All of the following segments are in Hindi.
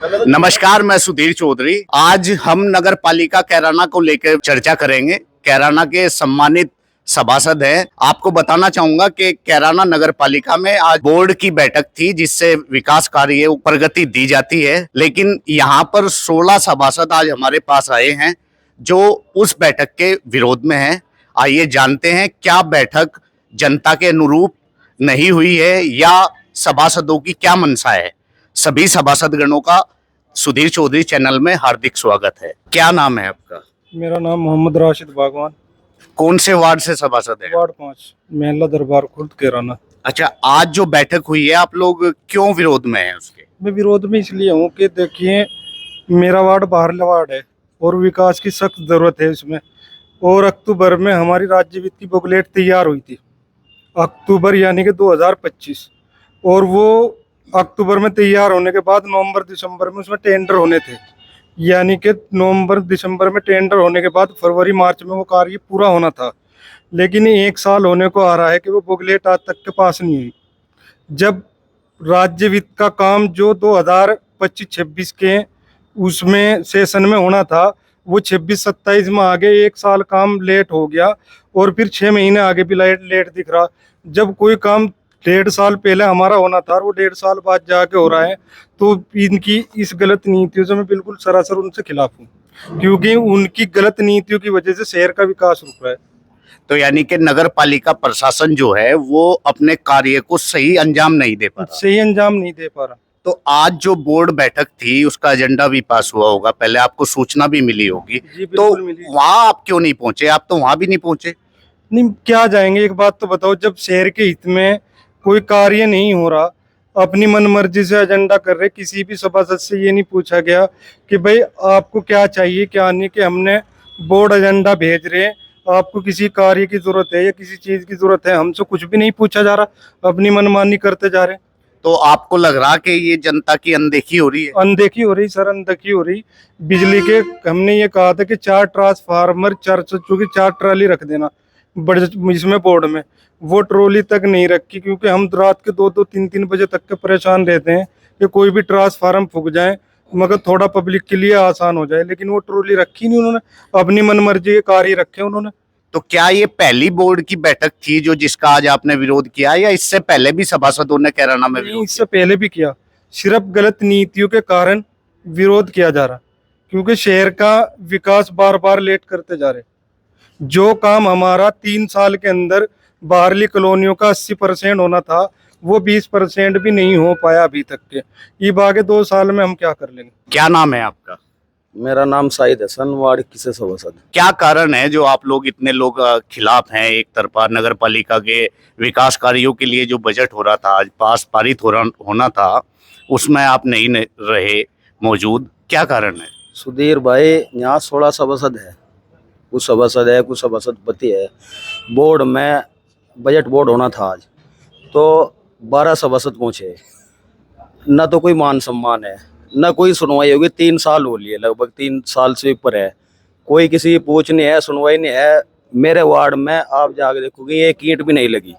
नमस्कार, मैं सुधीर चौधरी। आज हम नगर पालिका कैराना को लेकर चर्चा करेंगे। कैराना के सम्मानित सभासद हैं। आपको बताना चाहूंगा कि कैराना नगर पालिका में आज बोर्ड की बैठक थी जिससे विकास कार्य को प्रगति दी जाती है, लेकिन यहाँ पर 16 सभासद आज हमारे पास आए हैं जो उस बैठक के विरोध में हैं। आइए जानते हैं क्या बैठक जनता के अनुरूप नहीं हुई है या सभासदों की क्या मंशा है। सभी सभासदगणों का सुधीर चौधरी चैनल में हार्दिक स्वागत है। क्या नाम है आपका? मेरा नाम मोहम्मद राशिद बागवान। कौन से वार्ड से सभासद है? वार्ड 5, महिला दरबार खुर्द कैराना। अच्छा, आज जो बैठक हुई है आप लोग क्यों विरोध में हैं उसके? मैं विरोध में इसलिए हूँ कि देखिए, मेरा वार्ड बाहरला वार्ड है और विकास की सख्त जरूरत है इसमें। और अक्टूबर में हमारी राज्य वित्त की बुकलेट तैयार हुई थी, अक्टूबर यानी कि 2025, और वो अक्टूबर में तैयार होने के बाद नवंबर दिसंबर में उसमें टेंडर होने थे, यानी कि नवंबर दिसंबर में टेंडर होने के बाद फरवरी मार्च में वो कार्य पूरा होना था। लेकिन 1 साल होने को आ रहा है कि वो बुकलेट आज तक के पास नहीं हुई। जब राज्य वित्त का काम जो 2025-26 के उसमें सेशन में होना था, वो 26-27 में आगे 1 साल काम लेट हो गया और फिर 6 महीने आगे भी लेट दिख रहा। जब कोई काम 1.5 साल पहले हमारा होना था और वो 1.5 साल बाद जाके हो रहा है, तो इनकी इस गलत नीतियों से मैं बिल्कुल सरासर उनसे खिलाफ हूँ, क्योंकि उनकी गलत नीतियों की वजह से शहर का विकास रुक रहा है। तो यानी कि नगर पालिका प्रशासन जो है वो अपने कार्य को सही अंजाम नहीं दे पा रहा। सही अंजाम नहीं दे पा रहा। तो आज जो बोर्ड बैठक थी उसका एजेंडा भी पास हुआ होगा, पहले आपको सूचना भी मिली होगी, जी, तो बिल्कुल मिली। वहां आप क्यों नहीं पहुंचे? आप तो वहां भी नहीं पहुंचे। नहीं, क्या जाएंगे? एक बात तो बताओ, जब शहर के हित में कोई कार्य नहीं हो रहा, अपनी मनमर्जी से एजेंडा कर रहे, किसी भी सभासद से ये नहीं पूछा गया कि भाई आपको क्या चाहिए क्या नहीं, कि हमने बोर्ड एजेंडा भेज रहे हैं, आपको किसी कार्य की जरूरत है या किसी चीज की जरूरत है, हमसे कुछ भी नहीं पूछा जा रहा, अपनी मनमानी करते जा रहे। तो आपको लग रहा कि ये जनता की अनदेखी हो रही है? अनदेखी हो रही सर, अनदेखी हो रही। बिजली के हमने ये कहा था कि 4 ट्रांसफार्मर, 4 चूंकि 4 ट्राली रख देना बड़े इसमें बोर्ड में, वो ट्रॉली तक नहीं रखी, क्योंकि हम रात के 2-2, 3-3 बजे तक के परेशान रहते हैं कि कोई भी ट्रांसफार्मर फूक जाए मगर थोड़ा पब्लिक के लिए आसान हो जाए, लेकिन वो ट्रॉली रखी नहीं उन्होंने, अपनी मनमर्जी के कार्य रखे उन्होंने। तो क्या ये पहली बोर्ड की बैठक थी जो जिसका आज आपने विरोध किया, या इससे पहले भी सभासदों ने कैराना में नहीं, इससे पहले भी किया, सिर्फ गलत नीतियों के कारण विरोध किया जा रहा, क्योंकि शहर का विकास बार बार लेट करते जा रहे। जो काम हमारा 3 साल के अंदर बाहरली कॉलोनियों का 80% होना था, वो 20% भी नहीं हो पाया अभी तक के। ये आगे 2 साल में हम क्या कर लेंगे? क्या नाम है आपका? मेरा नाम साइद हसन, वार्ड किसे सभासद। क्या कारण है जो आप लोग इतने लोग खिलाफ हैं? एक तरफा नगर पालिका के विकास कार्यों के लिए जो बजट हो रहा था, आज पारित होना था, उसमें आप नहीं रहे मौजूद, क्या कारण है? सुधीर भाई, यहाँ 16 सभासद है, कुछ सभासद है, कुछ सभासद पति है। बोर्ड में बजट बोर्ड होना था आज, तो 12 सभासद पहुँचे, न तो कोई मान सम्मान है न कोई सुनवाई होगी। 3 साल हो लिए, लगभग 3 साल से ऊपर है, कोई किसी की पूछ नहीं है, सुनवाई नहीं है। मेरे वार्ड में आप जाके देखोगे एक ईंट भी नहीं लगी।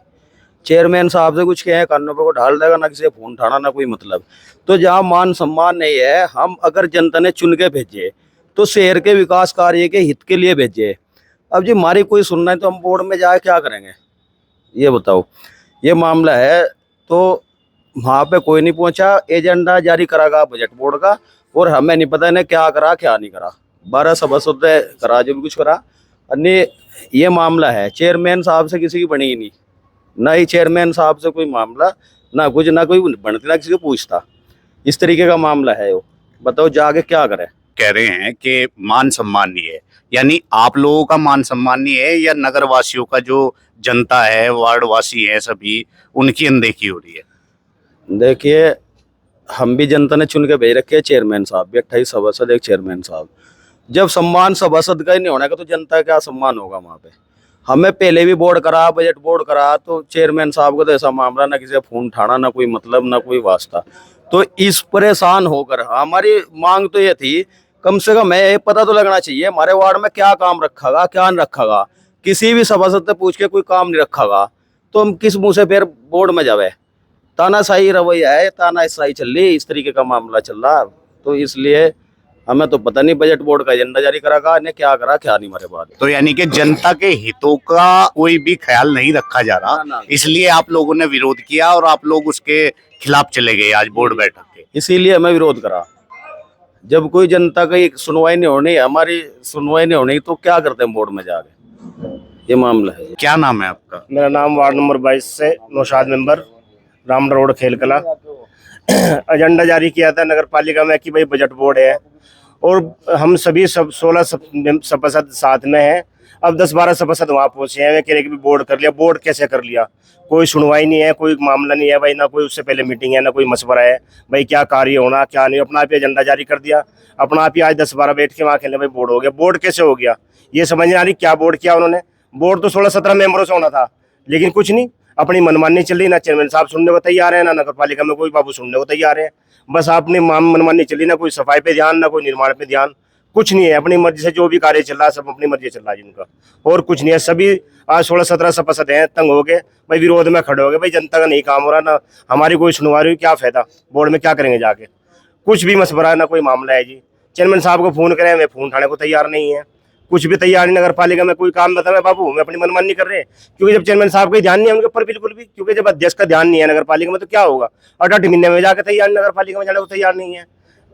चेयरमैन साहब से कुछ कहे, कानों पे को ढाल देगा, ना किसी से फोन उठाना, ना कोई मतलब। तो जहाँ मान सम्मान नहीं है, हम अगर जनता ने चुन के भेजे तो शहर के विकास कार्य के हित के लिए भेजे। अब जी हमारी कोई सुनना है तो हम बोर्ड में जाके क्या करेंगे, ये बताओ। ये मामला है, तो वहाँ पे कोई नहीं पहुंचा। एजेंडा जारी करागा बजट बोर्ड का, और हमें नहीं पता इन्हें क्या करा क्या नहीं करा। 12 सभासद करा जो भी कुछ करा, अन्य ये मामला है। चेयरमैन साहब से किसी की बनी ही नहीं, ना ही चेयरमैन साहब से कोई मामला, ना कुछ, ना कोई बनती, ना किसी को पूछता। इस तरीके का मामला है। वो बताओ जाके क्या करें। कह रहे हैं कि मान सम्मान नहीं है, यानी आप लोगों का मान सम्मान नहीं है या नगर वासियों का, जो जनता है, वार्ड वासी है, सभी उनकी अनदेखी हो रही है? देखिए, हम भी जनता ने चुन के भेज रखे हैं, चेयरमैन साहब भी, 28 सभासद, एक चेयरमैन साहब। जब सम्मान सभासद का ही नहीं होने का तो जनता का क्या सम्मान होगा वहाँ पे? हमें पहले भी बोर्ड करा, बजट बोर्ड करा, तो चेयरमैन साहब को तो ऐसा मामला, ना किसी का फोन उठाना, ना कोई मतलब, ना कोई वास्ता। तो इस परेशान होकर हमारी मांग तो ये थी, कम से कम ये पता तो लगना चाहिए हमारे वार्ड में क्या काम रखागा क्या नहीं रखागा। किसी भी सभासद से पूछ के कोई काम नहीं रखागा तो हम किस मुंह से फिर बोर्ड में जावे? तानाशाही रवैया है, तानाशाही चल रही, इस तरीके का मामला चल रहा। तो इसलिए हमें तो पता नहीं बजट बोर्ड का एजेंडा जारी करा का ने क्या करा क्या नहीं हमारे बाद। तो यानी कि जनता के हितों का कोई भी ख्याल नहीं रखा जा ना, रहा, ना। इसलिए आप लोगों ने विरोध किया और आप लोग उसके खिलाफ चले गए आज बोर्ड बैठक के। इसीलिए हमें विरोध करा। जब कोई जनता की सुनवाई नहीं होनी, हमारी सुनवाई नहीं होनी, तो क्या करते हैं बोर्ड में जाके, ये मामला है। क्या नाम है आपका? मेरा नाम वार्ड नंबर 22 से नौशाद मेंबर, राम रोड खेलकला। एजेंडा जारी किया था नगर पालिका में कि भाई बजट बोर्ड है और हम सभी 16 सभासद साथ में हैं। अब 10-12 सभासद वहाँ पहुंचे हैं, वे कह रहे कि बोर्ड कर लिया। बोर्ड कैसे कर लिया? कोई सुनवाई नहीं है, कोई मामला नहीं है भाई, ना कोई उससे पहले मीटिंग है, ना कोई मशवरा है भाई क्या कार्य होना क्या नहीं। अपना आप ही एजेंडा जारी कर दिया, अपना आप ही आज 10-12 बैठ के वहाँ खेलने भाई बोर्ड हो गया। बोर्ड कैसे हो गया ये समझ नहीं आ रही। क्या बोर्ड किया उन्होंने? बोर्ड तो 16-17 मेंबरों से होना था, लेकिन कुछ नहीं, अपनी मनमानी चल रही। ना चेयरमैन साहब सुनने को तैयार है, ना नगर पालिका में कोई बाबू सुनने को तैयार है। बस अपनी मनमानी चली, ना कोई सफाई पे ध्यान, ना कोई निर्माण पे ध्यान, कुछ नहीं है। अपनी मर्जी से जो भी कार्य चल रहा है सब अपनी मर्जी से चल रहा है जिनका, और कुछ नहीं है। सभी आज 16-17 सभासद हैं, तंग हो गए भाई, विरोध में खड़े हो गए भाई। जनता का नहीं काम हो रहा, ना हमारी कोई सुनवाई हुई, क्या फायदा? बोर्ड में क्या करेंगे जाके? कुछ भी मशवरा ना कोई मामला है जी। चेयरमैन साहब को फोन करें, वे फोन उठाने को तैयार नहीं है, कुछ भी तैयार नहीं। नगर पालिका में कोई काम बतावे बाबू, मैं अपनी मनमानी नहीं कर रहे, क्योंकि जब चेयरमैन साहब का ध्यान नहीं है उनके ऊपर बिल्कुल भी, क्योंकि जब अध्यक्ष का ध्यान नहीं है नगर पालिका में तो क्या होगा? 8 महीने में जाके तैयार नगर पालिका में जाने को तैयार नहीं है।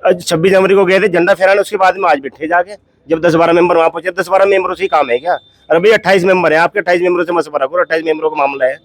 26 जनवरी को गए थे झंडा फहराने, उसके बाद में आज बैठे जाके, जब 10-12 मेंबर वहां पहुंचे। 10-12 मेंबरों से ही काम है क्या? अरे भाई 28 मेंबर है आपके, 28 मेंबरों से मशवरा करो, 28 मेंबरों का मामला है।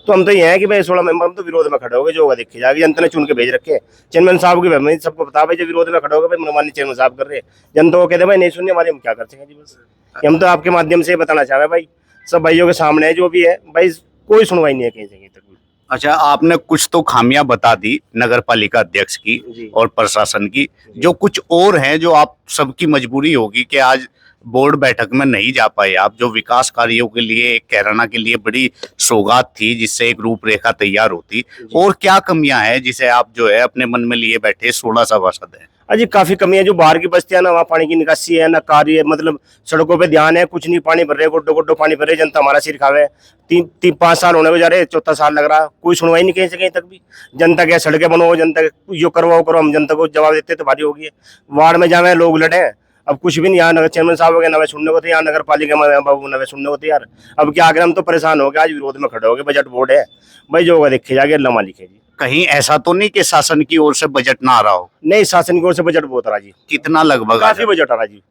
तो हम तो ये है कि भाई 16 मेंबर हम तो विरोध में खड़े हो गए, जो होगा देखी जाएगी। जनता ने चुन के भेज रखे चेयरमैन साहब की, भाई सबको बता भाई, जो विरोध में खड़े हो गए भाई मनमानी चेयरमैन साहब कर रहे हैं। जनता को कहते भाई नहीं सुनने वाले, हम क्या कर सकें जी। बस हम तो आपके माध्यम से बताना चाह रहे हैं भाई, सब भाइयों के सामने है जो भी है भाई, कोई सुनवाई नहीं है कहीं से कहीं तक। अच्छा, आपने कुछ तो खामियां बता दी नगर पालिका अध्यक्ष की और प्रशासन की, जो कुछ और हैं जो आप सबकी मजबूरी होगी कि आज बोर्ड बैठक में नहीं जा पाए आप, जो विकास कार्यों के लिए कैराना के लिए बड़ी सौगात थी जिससे एक रूपरेखा तैयार होती, और क्या कमियां हैं जिसे आप जो है अपने मन में लिए बैठे 16 सभासद हैं? अजी काफी कमी है। जो बाहर की बस्तियां ना, वहाँ पानी की निकासी है ना, कार्य मतलब सड़कों पे ध्यान है, कुछ नहीं, पानी भर रहे, गुड्डो गुड्डो पानी भर रहे, जनता हमारा सिर खावे। 3-5 साल होने को जा रहे, 4था साल लग रहा, कोई सुनवाई नहीं कहीं से कहीं तक भी। जनता क्या सड़कें बनो, जनता यो करवाओ करो, हम जनता को जवाब देते तो भारी होगी। वार्ड में जावे लोग लड़े, अब कुछ भी नहीं। यहाँ नगर चेयरमैन साहब हो गए, नवे सुनने को तैयार, नगर पालिका में बाबू नवे सुनने को तैयार। अब क्या करें, हम तो परेशान हो गए, आज विरोध में खड़े हो गए। बजट बोर्ड है भाई, जो होगा देखे जाके, अल्लाह मालिक है जी। कहीं ऐसा तो नहीं कि शासन की ओर से बजट ना आ रहा हो? नहीं, शासन की ओर से बजट बहुत आ रहा जी, कितना लगभग? काफी बजट आ रहा जी।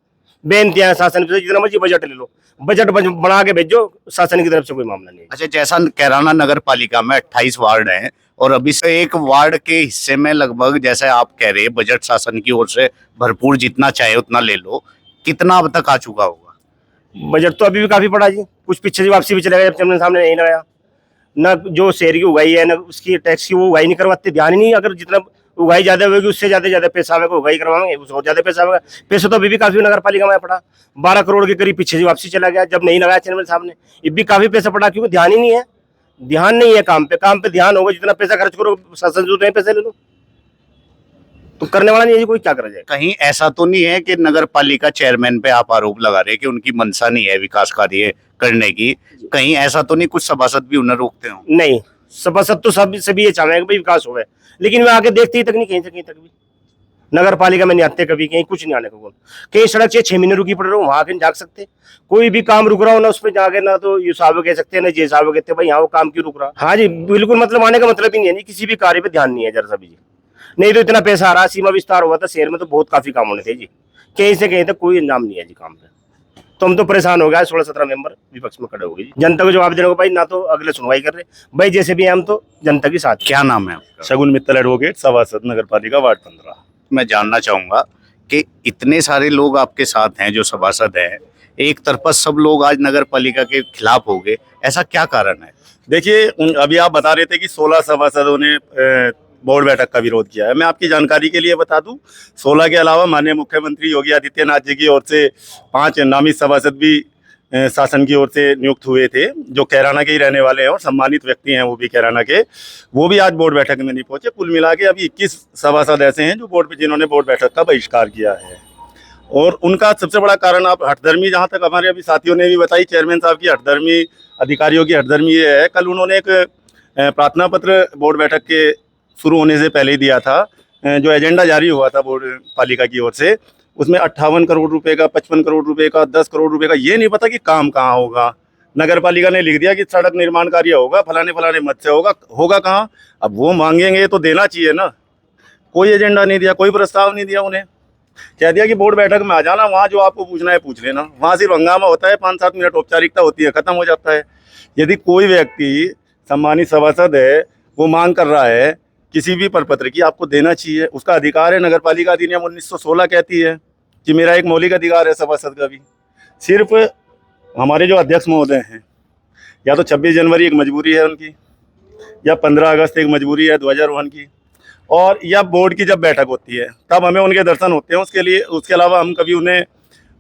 बेनतियां शासन से, जितना मर्जी बजट ले लो, बजट बना के भेजो, शासन की तरफ से कोई मामला नहीं है। अच्छा, जैसा कैराना नगर पालिका में 28 वार्ड हैं और अभी से एक वार्ड के हिस्से में लगभग, जैसे आप कह रहे हैं, बजट शासन की ओर से भरपूर, जितना चाहे उतना ले लो, कितना अब तक आ चुका होगा? बजट तो अभी भी काफी पड़ा जी। कुछ पीछे जी वापसी भी चला गया, जब चेयरमैन साहब ने नहीं लगाया ना। जो शहर की उगाई है ना, उसकी टैक्स की वो उगाई नहीं करवाते, ध्यान ही नहीं। अगर जितना उगाई ज्यादा होगी उससे ज्यादा पैसा आएगा, उगाई करवाएंगे उससे और ज्यादा पैसा आएगा। पैसा तो अभी भी काफी नगर पालिका में पड़ा, 12 करोड़ के करीब पीछे जी वापसी चला गया, जब नहीं लगाया चेयरमैन साहब ने। ये भी काफी पैसा पड़ा, क्योंकि ध्यान ही नहीं है। ध्यान नहीं है काम पे ध्यान होगा, जितना पैसा खर्च करो शासन से उतने पैसे ले लो, तो करने वाला नहीं है, कोई क्या करा जाए। कहीं ऐसा तो नहीं है कि नगर पालिका चेयरमैन पे आप आरोप लगा रहे हैं कि उनकी मंशा नहीं है विकास कार्य करने की? कहीं ऐसा तो नहीं कुछ सभासद भी उन्हें रोकते हो? नहीं, सभासद तो सभी ये चाहेंगे भाई विकास हो, लेकिन वे आगे देखते ही तक नहीं, कहीं से कहीं तक भी। नगर पालिका में नहीं आते कभी, कहीं कुछ नहीं आने को। कहीं सड़क 6 महीने रुकी पड़ रही हो, वहां आके जाग सकते। कोई भी काम रुक रहा हो ना, उस पर जाके ना तो ये साहब कह सकते हैं ना जे साहब कहते हैं भाई यहाँ वो काम क्यों रुक रहा। हाँ जी, बिल्कुल, मतलब आने का मतलब ही नहीं है, किसी भी कार्य पे ध्यान नहीं है जरा सा भी जी। नहीं तो इतना पैसा आ रहा, सीमा विस्तार हुआ था शहर में, तो बहुत काफी काम होने थे जी। कहीं से कहीं तक कोई इंजाम नहीं है जी काम पे। तो हम तो परेशान हो गए, 16-17 मेंबर विपक्ष में खड़े हो गए। जनता को जवाब देने को भाई, ना तो अगले सुनवाई कर रहे भाई, जैसे भी हम तो जनता के साथ। क्या नाम है आपका? शगुन मित्तल एडवोकेट, सभासद नगर पालिका वार्ड 15। मैं जानना चाहूंगा कि इतने सारे लोग आपके साथ हैं जो सभासद हैं, एक तरफा सब लोग आज नगर पालिका के खिलाफ हो गए, ऐसा क्या कारण है? देखिए, अभी आप बता रहे थे कि 16 सभासदों ने बोर्ड बैठक का विरोध किया है। मैं आपकी जानकारी के लिए बता दूं, 16 के अलावा माननीय मुख्यमंत्री योगी आदित्यनाथ जी की ओर से 5 नामित सभासद भी शासन की ओर से नियुक्त हुए थे, जो कैराना के ही रहने वाले हैं और सम्मानित व्यक्ति हैं, वो भी कैराना के। वो भी आज बोर्ड बैठक में नहीं पहुंचे। कुल मिला के अभी 21 सभासद ऐसे हैं जो जिन्होंने बोर्ड बैठक का बहिष्कार किया है। और उनका सबसे बड़ा कारण, आप हठधर्मी, जहाँ तक हमारे अभी साथियों ने भी बताई, चेयरमैन साहब की हठधर्मी, अधिकारियों की हठधर्मी ये है। कल उन्होंने एक प्रार्थना पत्र बोर्ड बैठक के शुरू होने से पहले ही दिया था जो एजेंडा जारी हुआ था बोर्ड पालिका की ओर से, उसमें 58 करोड़ रुपए का, 55 करोड़ रुपए का, 10 करोड़ रुपए का, ये नहीं पता कि काम कहाँ होगा। नगर पालिका ने लिख दिया कि सड़क निर्माण कार्य होगा फलाने फलाने मत से होगा, होगा कहाँ? अब वो मांगेंगे तो देना चाहिए ना। कोई एजेंडा नहीं दिया, कोई प्रस्ताव नहीं दिया उन्हें। कह दिया कि बोर्ड बैठक में आ जाना, वहाँ जो आपको पूछना है पूछ लेना। वहाँ सिर्फ हंगामा होता है, 5-7 मिनट औपचारिकता होती है, खत्म हो जाता है। यदि कोई व्यक्ति सम्मानित सभासद है, वो मांग कर रहा है किसी भी प्रपत्र की, आपको देना चाहिए, उसका अधिकार है। नगर पालिका अधिनियम 1916 कहती है कि मेरा एक मौलिक अधिकार है सभासद का भी। सिर्फ हमारे जो अध्यक्ष महोदय हैं, या तो 26 जनवरी एक मजबूरी है उनकी, या 15 अगस्त एक मजबूरी है ध्वजारोहण की, और या बोर्ड की जब बैठक होती है तब हमें उनके दर्शन होते हैं। उसके लिए, उसके अलावा हम कभी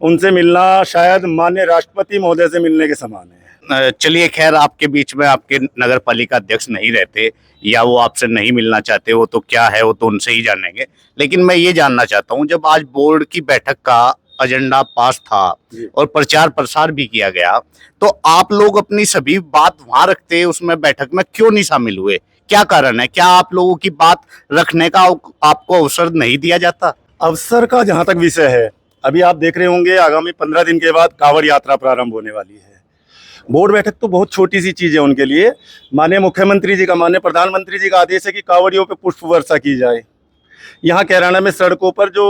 उनसे मिलना शायद माननीय राष्ट्रपति महोदय से मिलने के समान है। चलिए, खैर आपके बीच में आपके नगर पालिका अध्यक्ष नहीं रहते या वो आपसे नहीं मिलना चाहते, वो तो क्या है वो तो उनसे ही जानेंगे। लेकिन मैं ये जानना चाहता हूँ, जब आज बोर्ड की बैठक का एजेंडा पास था और प्रचार प्रसार भी किया गया, तो आप लोग अपनी सभी बात वहां रखते, उसमें बैठक में क्यों नहीं शामिल हुए? क्या कारण है? क्या आप लोगों की बात रखने का आपको अवसर नहीं दिया जाता? अवसर का जहाँ तक विषय है, अभी आप देख रहे होंगे आगामी 15 दिन के बाद कांवड़ यात्रा प्रारंभ होने वाली है। बोर्ड बैठक तो बहुत छोटी सी चीज़ है उनके लिए। माननीय मुख्यमंत्री जी का, माननीय प्रधानमंत्री जी का आदेश है कि कांवड़ियों पे पुष्प वर्षा की जाए। यहाँ कैराना में सड़कों पर जो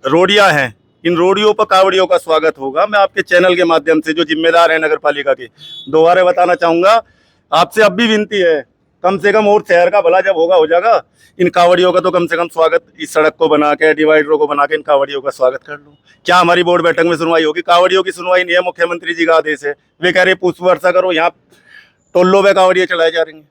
रोडियाँ हैं, इन रोडियों पर कांवड़ियों का स्वागत होगा। मैं आपके चैनल के माध्यम से, जो जिम्मेदार है नगर पालिका के, दोबारा बताना चाहूँगा, आपसे अब भी विनती है, कम से कम और शहर का भला जब होगा हो जाएगा, इन कांवड़ियों का तो कम से कम स्वागत, इस सड़क को बना के, डिवाइडरों को बना के इन कांवड़ियों का स्वागत कर लो। क्या हमारी बोर्ड बैठक में सुनवाई होगी? कांवड़ियों की सुनवाई नहीं है, मुख्यमंत्री जी का आदेश है। वे कह रहे पुष्प वर्षा करो, यहाँ टोल्लो पे कांवड़ियाँ चढ़ाई जा रही हैं।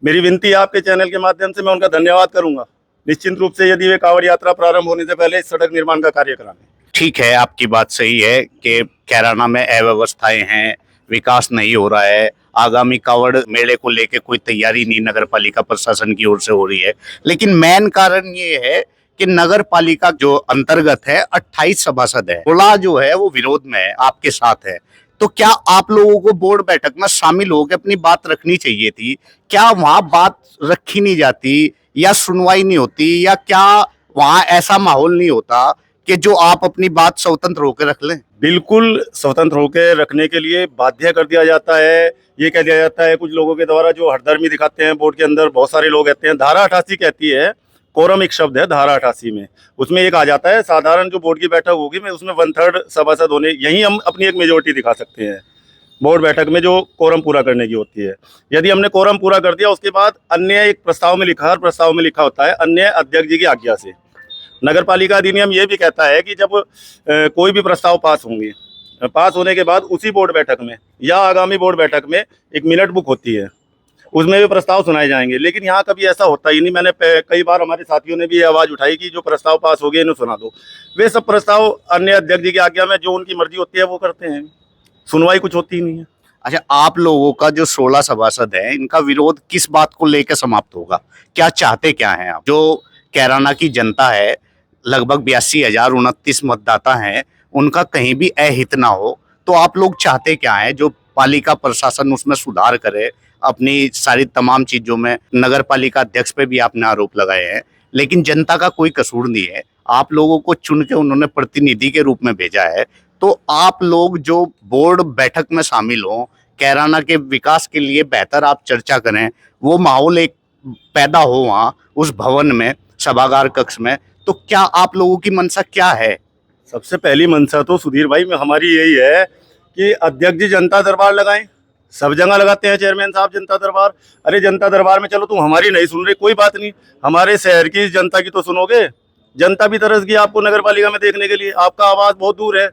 मेरी विनती है आपके चैनल के माध्यम से, मैं उनका धन्यवाद करूंगा निश्चित रूप से, यदि वे कांवड़ यात्रा प्रारंभ होने से पहले इस सड़क निर्माण का कार्य कराएं। ठीक है, आपकी बात सही है कि कैराना में अव्यवस्थाएं हैं, विकास नहीं हो रहा है, आगामी कांवड़ मेले को लेके कोई तैयारी नहीं नगर पालिका प्रशासन की ओर से हो रही है। लेकिन मेन कारण ये है कि नगर पालिका जो अंतर्गत है 28 सभासद है, 16 जो है वो विरोध में है, आपके साथ है। तो क्या आप लोगों को बोर्ड बैठक में शामिल होकर अपनी बात रखनी चाहिए थी? क्या वहां बात रखी नहीं जाती, या सुनवाई नहीं होती, या क्या वहां ऐसा माहौल नहीं होता कि जो आप अपनी बात स्वतंत्र होकर रख लें? बिल्कुल स्वतंत्र होकर रखने के लिए बाध्य कर दिया जाता है। ये कह दिया जाता है कुछ लोगों के द्वारा, जो हठधर्मी दिखाते हैं बोर्ड के अंदर, बहुत सारे लोग कहते हैं, धारा 88 कहती है, कोरम एक शब्द है धारा 88 में, उसमें एक आ जाता है साधारण जो बोर्ड की बैठक होगी में उसमें 1/3 सभासद होने, यही हम अपनी एक मेजोरिटी दिखा सकते हैं बोर्ड बैठक में जो कोरम पूरा करने की होती है। यदि हमने कोरम पूरा कर दिया, उसके बाद अन्य एक प्रस्ताव में लिखा, हर प्रस्ताव में लिखा होता है अन्य अध्यक्ष जी की आज्ञा से। नगर पालिका अधिनियम ये भी कहता है कि जब कोई भी प्रस्ताव पास होंगे, पास होने के बाद उसी बोर्ड बैठक में या आगामी बोर्ड बैठक में एक मिनट बुक होती है, उसमें भी प्रस्ताव सुनाए जाएंगे। लेकिन यहाँ कभी ऐसा होता ही नहीं। मैंने कई बार, हमारे साथियों ने भी ये आवाज़ उठाई कि जो प्रस्ताव पास हो गए इन्हें सुना दो। वे सब प्रस्ताव अन्य अध्यक्ष जी की आज्ञा में जो उनकी मर्जी होती है वो करते हैं, सुनवाई कुछ होती ही नहीं है। अच्छा, आप लोगों का जो 16 सभासद है, इनका विरोध किस बात को लेकर समाप्त होगा? क्या चाहते क्या हैं आप? जो कैराना की जनता है, लगभग 82,029 मतदाता हैं, उनका कहीं भी अहित ना हो, तो आप लोग चाहते क्या हैं? जो पालिका प्रशासन उसमें सुधार करे, अपनी सारी तमाम चीजों में। नगर पालिका अध्यक्ष पे भी आपने आरोप लगाए हैं, लेकिन जनता का कोई कसूर नहीं है। आप लोगों को चुन के उन्होंने प्रतिनिधि के रूप में भेजा है, तो आप लोग जो बोर्ड बैठक में शामिल हो, कैराना के विकास के लिए बेहतर आप चर्चा करें, वो माहौल एक पैदा हो वहाँ उस भवन में, सभागार कक्ष में, तो क्या आप लोगों की मंशा क्या है? सबसे पहली मंशा तो सुधीर भाई में हमारी यही है कि अध्यक्ष जी जनता दरबार लगाएं। सब जगह लगाते हैं चेयरमैन साहब जनता दरबार। अरे जनता दरबार में चलो, तुम हमारी नहीं सुन रहे, कोई बात नहीं, हमारे शहर की जनता की तो सुनोगे। जनता भी तरस गई आपको नगर पालिका में देखने के लिए। आपका आवाज बहुत दूर है,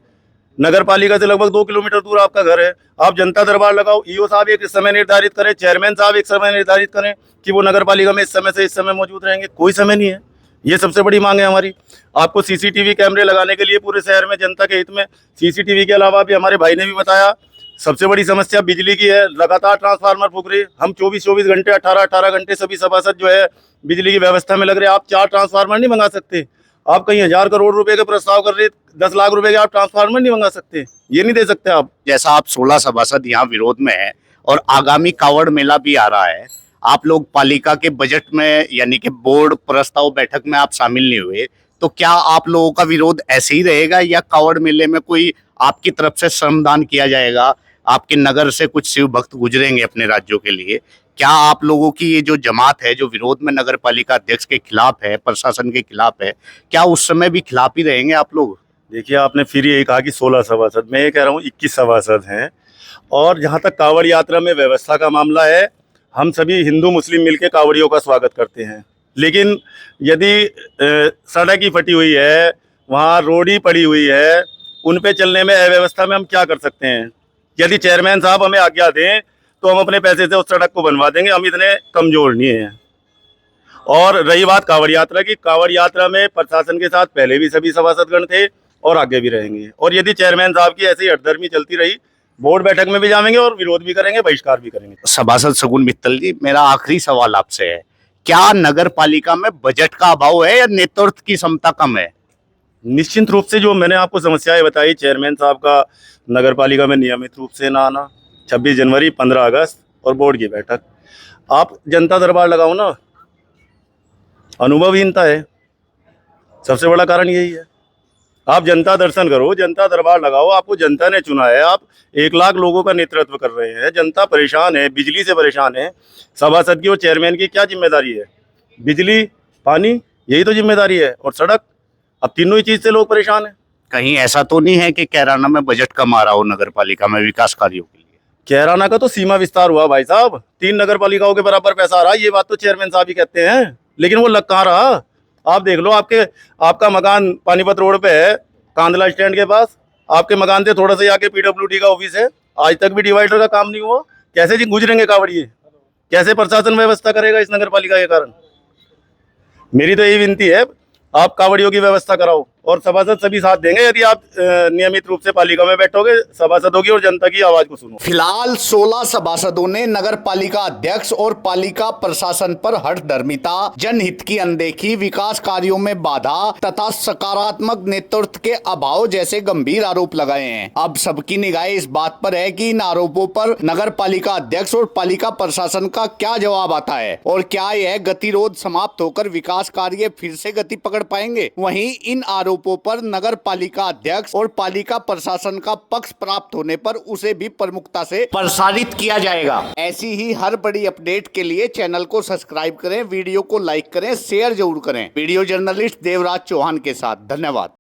नगर पालिका से लगभग 2 किलोमीटर दूर आपका घर है। आप जनता दरबार लगाओ, ईओ साहब एक समय निर्धारित करें, चेयरमैन साहब एक समय निर्धारित करें कि वो नगर पालिका में इस समय से इस समय मौजूद रहेंगे। कोई समय नहीं है। ये सबसे बड़ी मांग है हमारी। आपको सीसीटीवी कैमरे लगाने के लिए पूरे शहर में जनता के हित में, सीसीटीवी के अलावा भी हमारे भाई ने भी बताया, सबसे बड़ी समस्या बिजली की है। लगातार ट्रांसफार्मर फूक रहे, हम 24-24 घंटे, 18-18 घंटे सभी सभासद जो है बिजली की व्यवस्था में लग रहे। आप 4 ट्रांसफार्मर नहीं मंगा सकते? आप कहीं 1000 करोड़ रुपए के प्रस्ताव कर रहे, 10 लाख रुपए के आप ट्रांसफार्मर नहीं मंगा सकते? ये नहीं दे सकते आप? जैसा आप 16 सभासद यहाँ विरोध में है और आगामी कांवड़ मेला भी आ रहा है, आप लोग पालिका के बजट में यानी कि बोर्ड प्रस्ताव बैठक में आप शामिल नहीं हुए, तो क्या आप लोगों का विरोध ऐसे ही रहेगा या कांवड़ मेले में कोई आपकी तरफ से श्रमदान किया जाएगा? आपके नगर से कुछ शिव भक्त गुजरेंगे अपने राज्यों के लिए, क्या आप लोगों की ये जो जमात है जो विरोध में नगर पालिका अध्यक्ष के खिलाफ है, प्रशासन के खिलाफ है, क्या उस समय भी खिलाफ ही रहेंगे आप लोग? देखिए, आपने फिर यही कहा कि 16 सभासद, मैं ये कह रहा हूँ 21 सभासद हैं। और जहाँ तक कांवड़ यात्रा में व्यवस्था का मामला है, हम सभी हिंदू मुस्लिम मिलके कांवड़ियों का स्वागत करते हैं। लेकिन यदि सड़क ही फटी हुई है, वहाँ रोड ही पड़ी हुई है, उन पे चलने में अव्यवस्था में हम क्या कर सकते हैं? यदि चेयरमैन साहब हमें आज्ञा दें तो हम अपने पैसे से उस सड़क को बनवा देंगे, हम इतने कमजोर नहीं हैं। और रही बात कांवड़ यात्रा की, कांवड़ यात्रा में प्रशासन के साथ पहले भी सभी सभासदगण थे और आगे भी रहेंगे। और यदि चेयरमैन साहब की ऐसी हठधर्मी चलती रही, बोर्ड बैठक में भी जाएंगे और विरोध भी करेंगे, बहिष्कार भी करेंगे। सभासद शगुन मित्तल जी, मेरा आखिरी सवाल आपसे है, क्या नगर पालिका में बजट का अभाव है या नेतृत्व की क्षमता कम है? निश्चित रूप से जो मैंने आपको समस्याएं बताई, चेयरमैन साहब का नगर पालिका में नियमित रूप से ना आना, 26 जनवरी, 15 अगस्त और बोर्ड की बैठक, आप जनता दरबार लगाओ ना, अनुभवहीनता है, सबसे बड़ा कारण यही है। आप जनता दर्शन करो, जनता दरबार लगाओ, आपको जनता ने चुना है, आप 1 लाख लोगों का नेतृत्व कर रहे हैं, जनता परेशान है, बिजली से परेशान है। सभासद की और चेयरमैन की क्या जिम्मेदारी है? बिजली, पानी, यही तो जिम्मेदारी है, और सड़क। अब तीनों ही चीज से लोग परेशान हैं। कहीं ऐसा तो नहीं है कि कैराना में बजट कम आ रहा हो नगर पालिका में विकास कार्यों के लिए? कैराना का तो सीमा विस्तार हुआ भाई साहब, 3 नगर पालिकाओं के बराबर पैसा आ रहा है, ये बात तो चेयरमैन साहब ही कहते हैं, लेकिन वो लग कहाँ रहा? आप देख लो, आपका मकान पानीपत रोड पे है, कांदला स्टैंड के पास, आपके मकान से थोड़ा सा आके PWD का ऑफिस है, आज तक भी डिवाइडर का काम नहीं हुआ। कैसे जी गुजरेंगे कांवड़िए? कैसे प्रशासन व्यवस्था करेगा इस नगर पालिका के कारण? मेरी तो यही विनती है, आप कांवड़ियों की व्यवस्था कराओ, और सभासद सभी साथ देंगे यदि आप नियमित रूप से पालिका में बैठोगे, सभासदों की और जनता की आवाज को सुनो। फिलहाल 16 सभासदों ने नगर पालिका अध्यक्ष और पालिका प्रशासन पर हठधर्मिता, जनहित की अनदेखी, विकास कार्यों में बाधा तथा सकारात्मक नेतृत्व के अभाव जैसे गंभीर आरोप लगाए हैं। अब सबकी निगाहें इस बात पर है कि इन आरोपों पर नगर पालिका अध्यक्ष और पालिका प्रशासन का क्या जवाब आता है, और क्या यह गतिरोध समाप्त होकर विकास कार्य फिर से गति पकड़ पाएंगे। वहीं इन आरोपों पर नगर पालिका अध्यक्ष और पालिका प्रशासन का पक्ष प्राप्त होने पर उसे भी प्रमुखता से प्रसारित किया जाएगा। ऐसी ही हर बड़ी अपडेट के लिए चैनल को सब्सक्राइब करें, वीडियो को लाइक करें, शेयर जरूर करें। वीडियो जर्नलिस्ट देवराज चौहान के साथ, धन्यवाद।